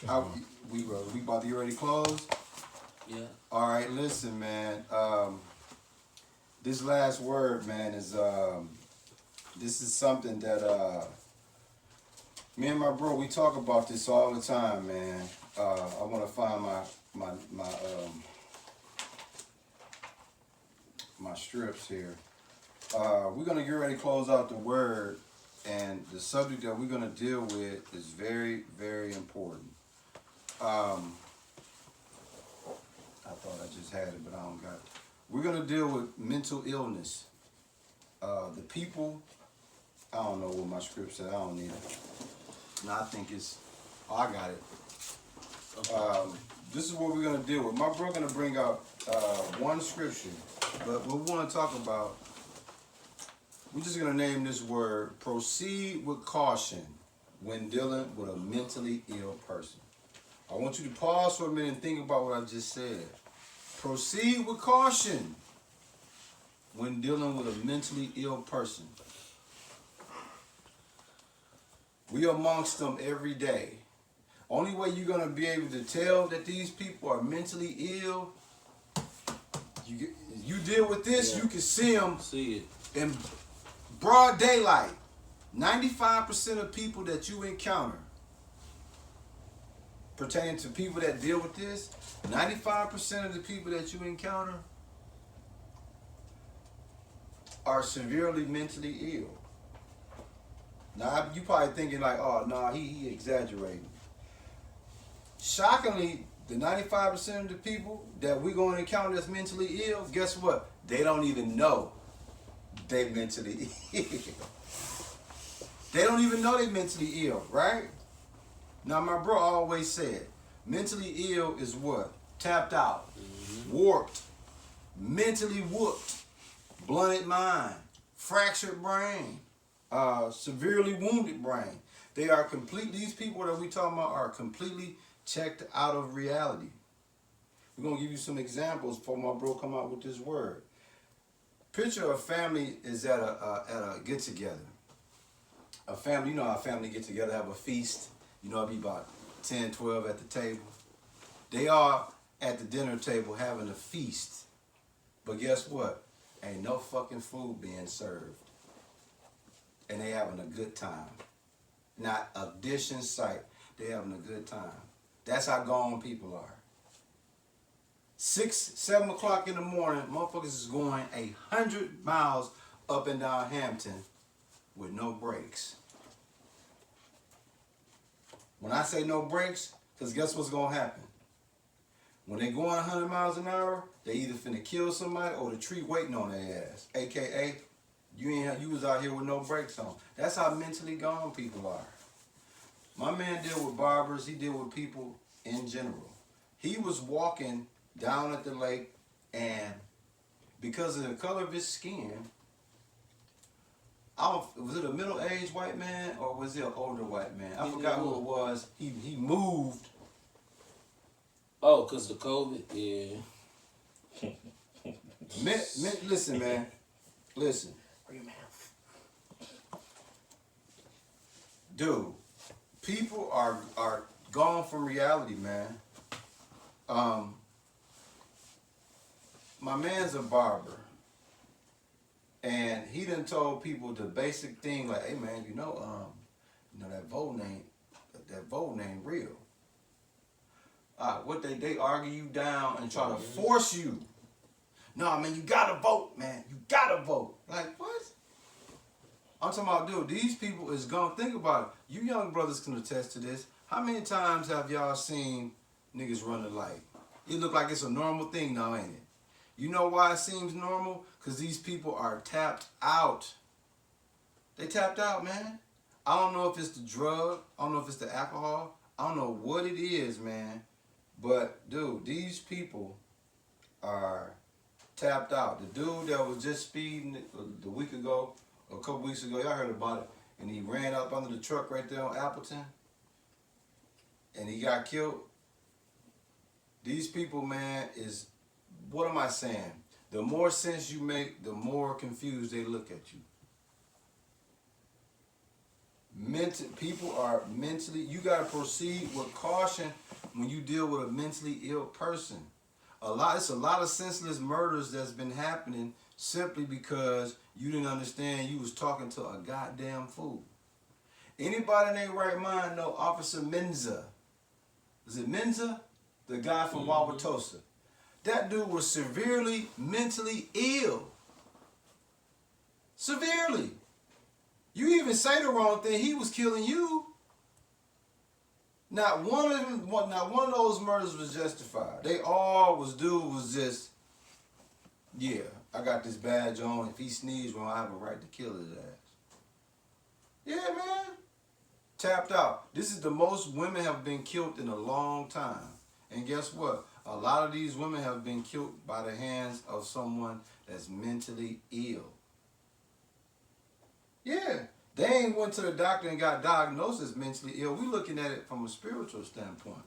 How we about to get ready to close? Yeah. All right, listen, man. This last word, man, is this is something that me and my bro we talk about this all the time, man. I want to find my strips here. We're gonna get ready to close out the word, and the subject that we're gonna deal with is very, very important. Um, I thought I just had it, but I don't got it. We're gonna deal with mental illness. The people, I don't know what my script said. I don't need it. No, I think it's. Oh, I got it. This is what we're gonna deal with. My bro gonna bring out one scripture, but what we want to talk about. We're just gonna name this word. Proceed with caution when dealing with a mentally ill person. I want you to pause for a minute and think about what I just said. Proceed with caution when dealing with a mentally ill person. We amongst them every day. Only way you're gonna be able to tell that these people are mentally ill, you deal with this, Yeah. you can see them See it. in broad daylight. 95% of people that you encounter pertaining to people that deal with this, 95% of the people that you encounter are severely mentally ill. Now, you probably thinking like, oh, no, he exaggerating. Shockingly, the 95% of the people that we're going to encounter that's mentally ill, guess what? They don't even know they mentally ill. They don't even know they mentally ill, right? Now, my bro always said, mentally ill is what? Tapped out, warped, mentally whooped, blunted mind, fractured brain, severely wounded brain. They are complete. These people that we talking about are completely checked out of reality. We're gonna give you some examples before my bro come out with this word. Picture a family is at a get together. A family, you know how a family get together, have a feast. You know, it'll be about 10, 12 at the table. They are at the dinner table having a feast. But guess what? Ain't no fucking food being served. And they having a good time. Not a dish in sight. They having a good time. That's how gone people are. 6, 7 o'clock in the morning, motherfuckers is going 100 miles up and down Hampton with no brakes. When I say no brakes, because guess what's going to happen? When they going 100 miles an hour, they either finna kill somebody or the tree waiting on their ass. AKA, you was out here with no brakes on. That's how mentally gone people are. My man deal with barbers. He deal with people in general. He was walking down at the lake, and because of the color of his skin, was it a middle-aged white man or was it an older white man? I forgot who it was. He moved. Oh, cause the COVID. Yeah. Listen, man. Listen. Dude, people are gone from reality, man. My man's a barber, and he done told people the basic thing like, "Hey, man, that vote name real." What they argue you down and try to force you. No, man, you gotta vote, man. You gotta vote. Like what? I'm talking about, dude, these people is gonna think about it. You young brothers can attest to this. How many times have y'all seen niggas run the light? It look like it's a normal thing now, ain't it? You know why it seems normal? Because these people are tapped out. They tapped out, man. I don't know if it's the drug. I don't know if it's the alcohol. I don't know what it is, man. But, dude, these people are tapped out. The dude that was just speeding the week ago, a couple weeks ago, y'all heard about it, and he ran up under the truck right there on Appleton, and he got killed. These people, man, is, what am I saying? The more sense you make, the more confused they look at you. People are mentally, you got to proceed with caution when you deal with a mentally ill person. It's a lot of senseless murders that's been happening simply because you didn't understand you was talking to a goddamn fool. Anybody in their right mind know Officer Menza? Is it Menza? The guy from Wauwatosa. That dude was severely mentally ill. Severely. You even say the wrong thing, he was killing you. Not one of those murders was justified. They all was just, yeah, I got this badge on. If he sneezed wrong, I have a right to kill his ass. Yeah, man. Tapped out. This is the most women have been killed in a long time. And guess what? A lot of these women have been killed by the hands of someone that's mentally ill. Yeah. They ain't went to the doctor and got diagnosed as mentally ill. We looking at it from a spiritual standpoint.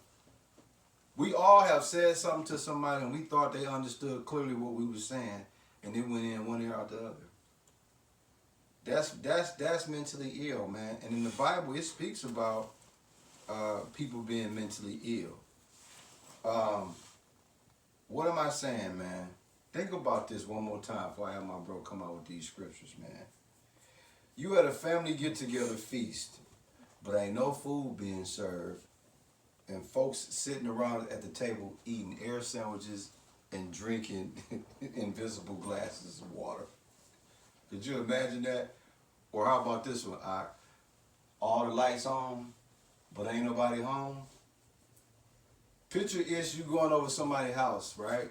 We all have said something to somebody and we thought they understood clearly what we were saying, and it went in one ear out the other. That's mentally ill, man. And in the Bible, it speaks about people being mentally ill. What am I saying, man? Think about this one more time before I have my bro come out with these scriptures, man. You had a family get-together feast, but ain't no food being served, and folks sitting around at the table eating air sandwiches and drinking invisible glasses of water. Could you imagine that? Or how about this one? All the lights on, but ain't nobody home. Picture is you going over somebody's house, right?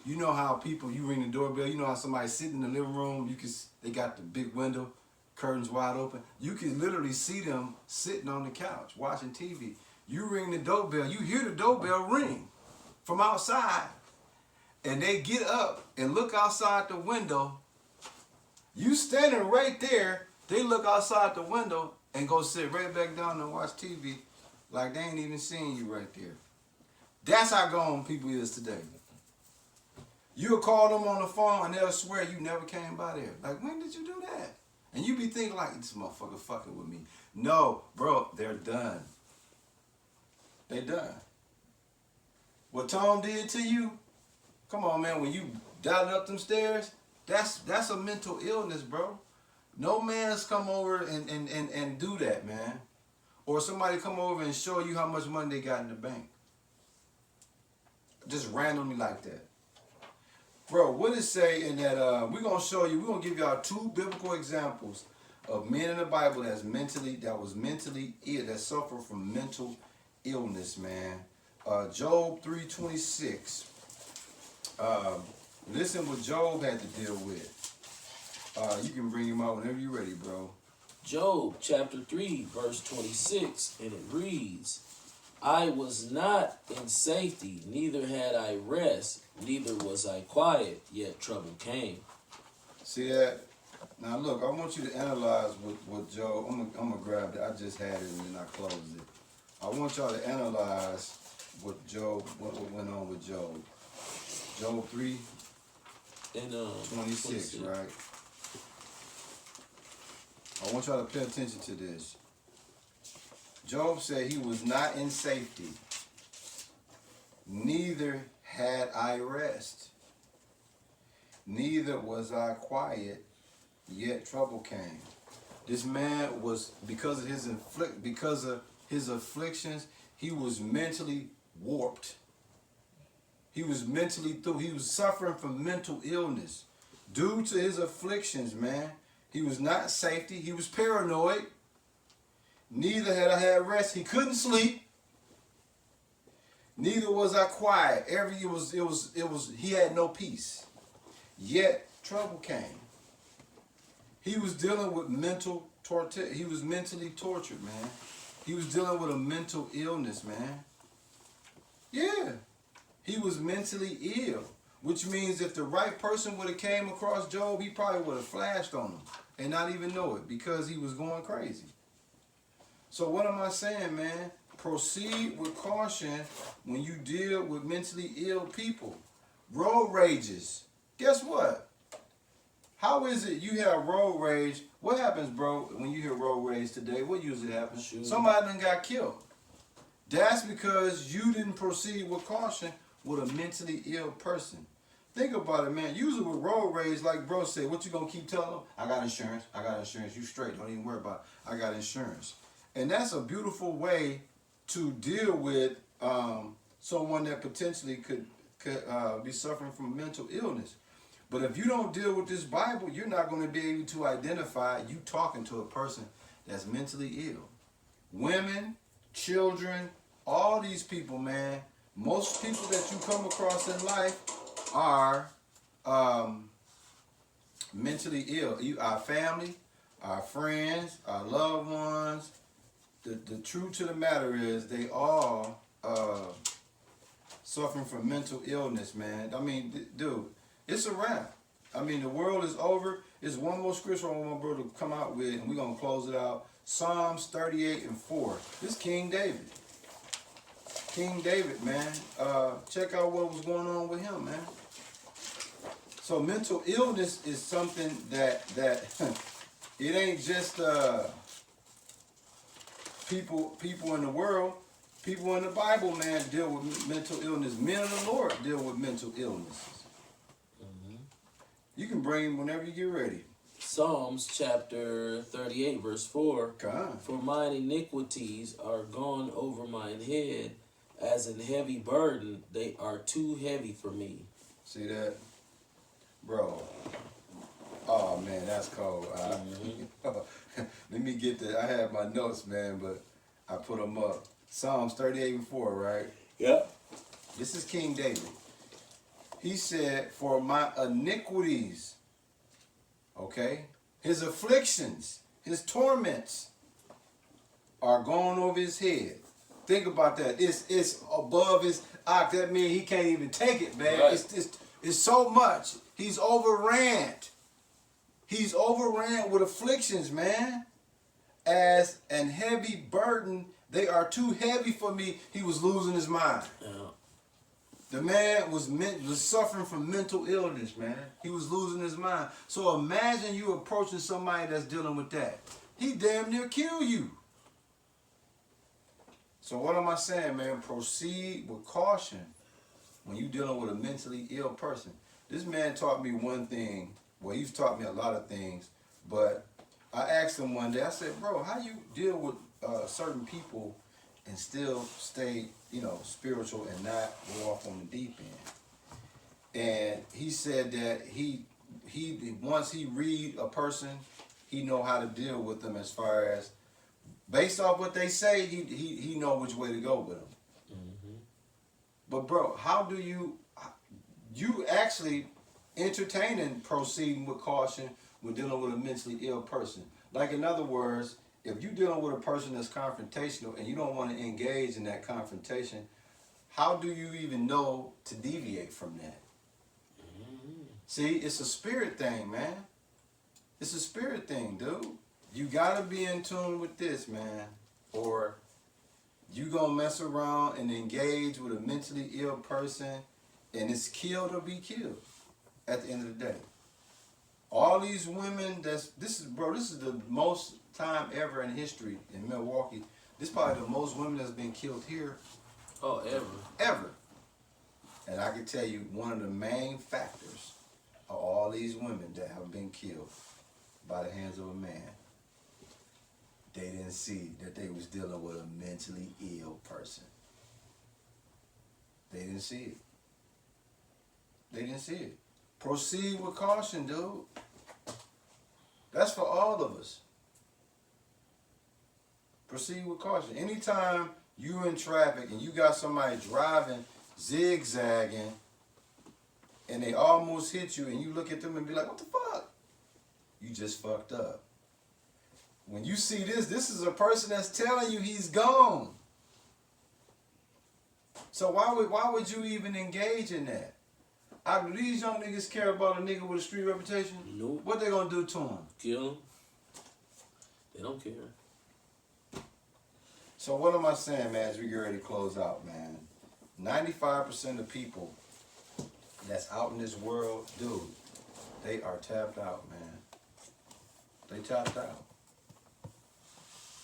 You know how people, you ring the doorbell, you know how somebody's sitting in the living room, they got the big window, curtains wide open. You can literally see them sitting on the couch watching TV. You ring the doorbell, you hear the doorbell ring from outside, and they get up and look outside the window. You standing right there, they look outside the window and go sit right back down and watch TV like they ain't even seen you right there. That's how gone people is today. You'll call them on the phone and they'll swear you never came by there. Like, when did you do that? And you be thinking like, this motherfucker fucking with me. No, bro, they're done. They done. What Tom did to you, come on, man, when you dialing up them stairs, that's a mental illness, bro. No man's come over and do that, man. Or somebody come over and show you how much money they got in the bank. Just randomly like that. Bro, what does it say in that, we're going to give y'all two biblical examples of men in the Bible that was mentally ill, that suffer from mental illness, man. Job 3:26. Listen what Job had to deal with. You can bring him out whenever you're ready, bro. Job chapter 3, verse 26, and it reads, I was not in safety, neither had I rest, neither was I quiet, yet trouble came. See that? Now look, I want you to analyze what Job, I'm gonna grab that. I just had it and then I closed it. I want y'all to analyze what went on with Job. Job 3, And 26, right? I want y'all to pay attention to this. Job said he was not in safety, neither had I rest, neither was I quiet, yet trouble came. This man was, because of his afflictions, he was mentally warped. He was suffering from mental illness due to his afflictions, man. He was not safety. He was paranoid. Neither had I had rest. He couldn't sleep. Neither was I quiet. He had no peace. Yet trouble came. He was dealing with mental torture. He was mentally tortured, man. He was dealing with a mental illness, man. Yeah. He was mentally ill, which means if the right person would have came across Job, he probably would have flashed on him and not even know it because he was going crazy. So what am I saying, man? Proceed with caution when you deal with mentally ill people. Road rages. Guess what? How is it you have road rage? What happens, bro, when you hear road rage today? What usually happens? Shoot. Somebody done got killed. That's because you didn't proceed with caution with a mentally ill person. Think about it, man. Usually with road rage, like bro said, what you gonna keep telling them? I got insurance. I got insurance. You straight. Don't even worry about it. I got insurance. And that's a beautiful way to deal with someone that potentially could be suffering from mental illness. But if you don't deal with this Bible, you're not going to be able to identify you talking to a person that's mentally ill. Women, children, all these people, man, most people that you come across in life are mentally ill. Our family, our friends, our loved ones. The truth to the matter is they all suffering from mental illness, man. I mean, dude, it's a wrap. I mean, the world is over. There's one more scripture I want my brother to come out with, and we're going to close it out. Psalms 38:4. This is King David. King David, man. Check out what was going on with him, man. So mental illness is something that it ain't just people in the world. People in the Bible, man, deal with mental illness. Men of the Lord deal with mental illnesses. Mm-hmm. You can bring them whenever you get ready. Psalms chapter 38, verse 4. God. For mine iniquities are gone over mine head, as an heavy burden, they are too heavy for me. See that? Bro. Oh, man, that's cold. Let me get that. I have my notes, man, but I put them up. Psalms 38:4, right? Yep. This is King David. He said, for my iniquities, okay, his afflictions, his torments are going over his head. Think about that. It's above his ox. That means he can't even take it, man. Right. It's so much. He's overran. He's overran with afflictions, man. As an heavy burden, they are too heavy for me. He was losing his mind. Yeah. The man was suffering from mental illness, man. He was losing his mind. So imagine you approaching somebody that's dealing with that. He damn near kill you. So what am I saying, man? Proceed with caution when you're dealing with a mentally ill person. This man taught me one thing. Well, he's taught me a lot of things. But I asked him one day, I said, bro, how you deal with certain people and still stay, spiritual and not go off on the deep end? And he said that he once he read a person, he know how to deal with them as far as based off what they say, he know which way to go with them. Mm-hmm. But bro, how do you actually entertaining proceeding with caution when dealing with a mentally ill person? Like, in other words, if you're dealing with a person that's confrontational and you don't want to engage in that confrontation, how do you even know to deviate from that? Mm-hmm. See, it's a spirit thing, man. It's a spirit thing, dude. You gotta be in tune with this, man, or you gonna mess around and engage with a mentally ill person and it's killed or be killed at the end of the day. All these women this is the most time ever in history in Milwaukee. This is probably the most women that's been killed here. Oh, Ever. And I can tell you one of the main factors of all these women that have been killed by the hands of a man. They didn't see that they was dealing with a mentally ill person. They didn't see it. They didn't see it. Proceed with caution, dude. That's for all of us. Proceed with caution. Anytime you're in traffic and you got somebody driving, zigzagging, and they almost hit you, and you look at them and be like, what the fuck? You just fucked up. When you see this is a person that's telling you he's gone. So why would you even engage in that? Do these young niggas care about a nigga with a street reputation? Nope. What they gonna do to him? Kill him. They don't care. So what am I saying, man, as we get ready to close out, man? 95% of people that's out in this world, dude, they are tapped out, man. They tapped out.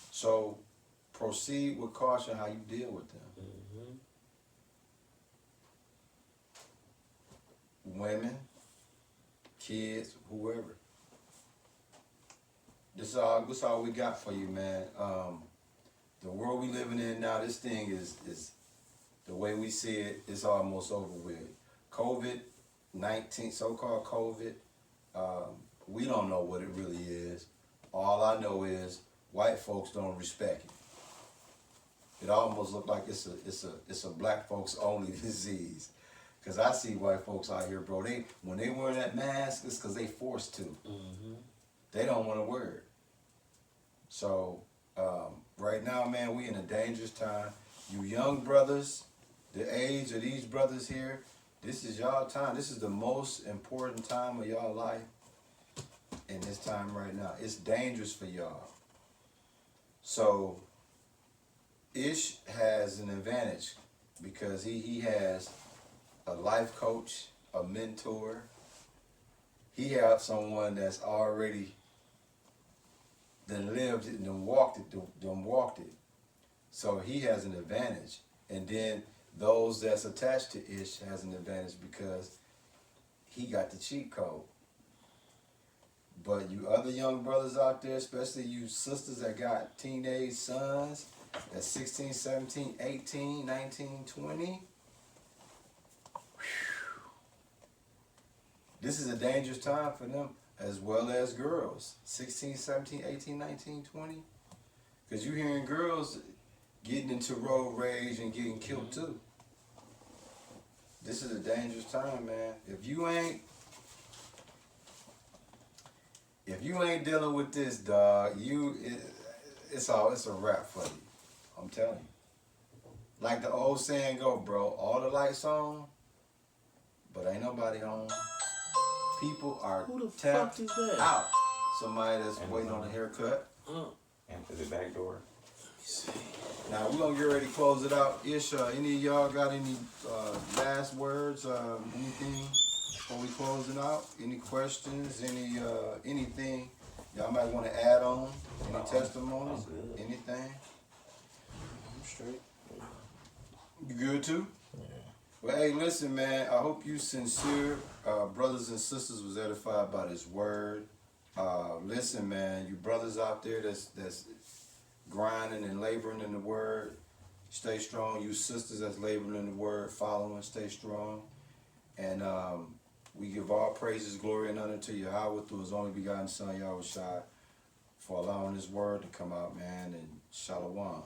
So proceed with caution how you deal with them. Women, kids, whoever. This all we got for you, man. The world we living in now, this thing is the way we see it, it's almost over with. COVID-19, so-called COVID, we don't know what it really is. All I know is white folks don't respect it. It almost look like it's a black folks only disease. Cause I see white folks out here, bro. When they wear that mask, it's cause they forced to. They don't want to wear it. So right now, man, we in a dangerous time. You young brothers, the age of these brothers here, this is y'all time. This is the most important time of y'all life. In this time right now, it's dangerous for y'all. So Ish has an advantage because he has a life coach, a mentor. He has someone that's already done lived it and done walked it. So he has an advantage. And then those that's attached to Ish has an advantage because he got the cheat code. But you other young brothers out there, especially you sisters that got teenage sons, that's 16, 17, 18, 19, 20. This is a dangerous time for them as well as girls. 16, 17, 18, 19, 20. Because you're hearing girls getting into road rage and getting killed too. This is a dangerous time, man. If you ain't dealing with this, dog, it's a wrap for you. I'm telling you. Like the old saying go, bro, all the lights on, but ain't nobody home. People are Who the tapped fuck is that? out. Somebody that's waiting on a haircut. Enter the back door. Now we're gonna get ready to close it out. Ish, any of y'all got any last words? Anything before we close it out? Any questions? Anything y'all might want to add on? Any testimonies? Anything? I'm straight. You good too? Yeah. Well, hey, listen, man. I hope you sincere brothers and sisters was edified by this word. Listen, man, you brothers out there that's grinding and laboring in the word, stay strong. You sisters that's laboring in the word, following, stay strong. And we give all praises, glory, and honor to Yahweh through His only begotten Son, Yahweh Shai, for allowing His word to come out, man. And Shalom.